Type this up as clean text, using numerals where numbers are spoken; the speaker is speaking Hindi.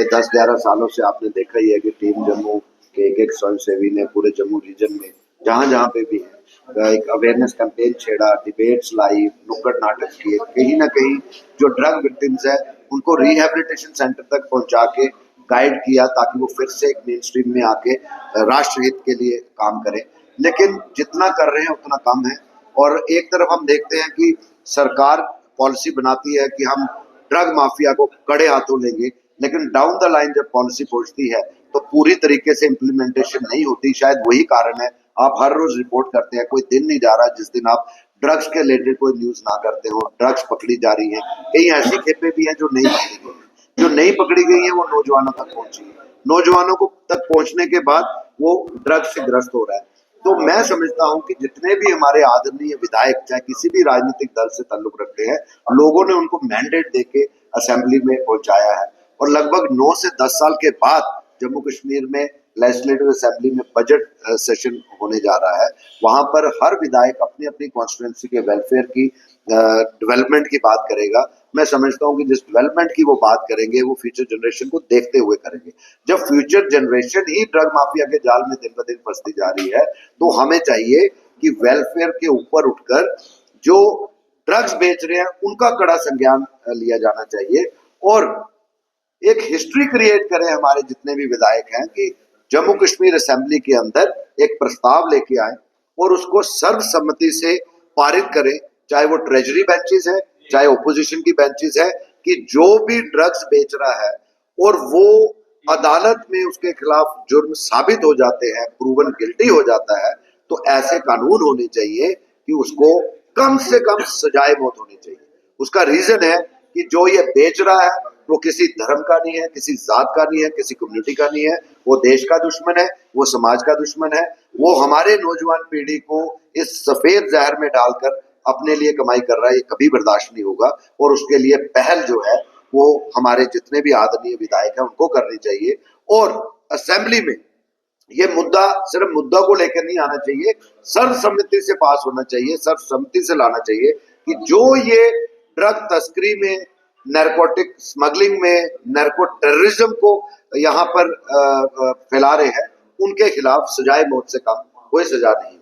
10-11 सालों से आपने देखा ही है कि टीम जम्मू के एक स्वयंसेवी ने पूरे जम्मू रीजन में जहां जहां पे भी है एक अवेयरनेस कैंपेन छेड़ा, डिबेट्स लाई, नुक्कड़ नाटक किए। कहीं ना कहीं जो ड्रग विक्टिम्स है उनको रिहैबिलिटेशन सेंटर तक पहुंचा के गाइड किया ताकि वो फिर से एक मेन स्ट्रीम में आके राष्ट्रहित के लिए काम करें। लेकिन जितना कर रहे हैं उतना कम है। और एक तरफ हम देखते हैं कि सरकार पॉलिसी बनाती है कि हम ड्रग माफिया को कड़े हाथों लेंगे, लेकिन डाउन द लाइन जब पॉलिसी पहुंचती है तो पूरी तरीके से इम्प्लीमेंटेशन नहीं होती। शायद वही कारण है आप हर रोज रिपोर्ट करते हैं, कोई दिन नहीं जा रहा जिस दिन आप ड्रग्स के रिलेटेड कोई न्यूज ना करते हो। ड्रग्स पकड़ी जा रही है, कई ऐसी खेपें भी हैं जो नहीं पकड़ी गई, जो नहीं पकड़ी गई है वो नौजवानों तक पहुंची है। नौजवानों को तक पहुंचने के बाद वो ड्रग्स से ग्रस्त हो रहा है। तो मैं समझता हूं कि जितने भी हमारे आदरणीय विधायक चाहे किसी भी राजनीतिक दल से ताल्लुक रखते हैं, लोगों ने उनको मैंडेट देके असेंबली में पहुंचाया है। और लगभग 9 से 10 साल के बाद जम्मू कश्मीर में लेजिस्लेटिव असेंबली में बजट सेशन होने जा रहा है। वहां पर हर विधायक अपनी अपनी कॉन्स्टिट्यूंसी के वेलफेयर की डेवलपमेंट की बात करेगा। मैं समझता हूं कि जिस डेवलपमेंट की वो बात करेंगे वो फ्यूचर जनरेशन को देखते हुए करेंगे। जब फ्यूचर जनरेशन ही ड्रग माफिया के जाल में दिन ब दिन फंसती जा रही है तो हमें चाहिए कि वेलफेयर के ऊपर उठकर जो ड्रग्स बेच रहे हैं उनका कड़ा संज्ञान लिया जाना चाहिए। और एक हिस्ट्री क्रिएट करें हमारे जितने भी विधायक हैं कि जम्मू कश्मीर असेंबली के अंदर एक प्रस्ताव लेके आए और उसको सर्वसम्मति से पारित करें, चाहे वो ट्रेजरी बेंचेस है चाहे ओपोजिशन की बेंचेस है, कि जो भी ड्रग्स बेच रहा है और वो अदालत में उसके खिलाफ जुर्म साबित हो जाते हैं, प्रूवन गिल्टी हो जाता है, तो ऐसे कानून होने चाहिए कि उसको कम से कम सजाए मौत होनी चाहिए। उसका रीजन है कि जो ये बेच रहा है वो किसी धर्म का नहीं है, किसी जात का नहीं है, किसी कम्युनिटी का नहीं है, वो देश का दुश्मन है, वो समाज का दुश्मन है, वो हमारे नौजवान पीढ़ी को इस सफेद जहर में डालकर अपने लिए कमाई कर रहा है। ये कभी बर्दाश्त नहीं होगा और उसके लिए पहल जो है वो हमारे जितने भी आदरणीय विधायक हैं उनको करनी चाहिए। और असेंबली में ये मुद्दा सिर्फ मुद्दा को लेकर नहीं आना चाहिए, सर्वसम्मति से पास होना चाहिए, सर्वसम्मति से लाना चाहिए कि जो ये ड्रग तस्करी में, नैरकोटिक स्मगलिंग में, नैरको टेररिज्म को यहाँ पर फैला रहे हैं, उनके खिलाफ सजाए मौत से कम कोई सजा नहीं।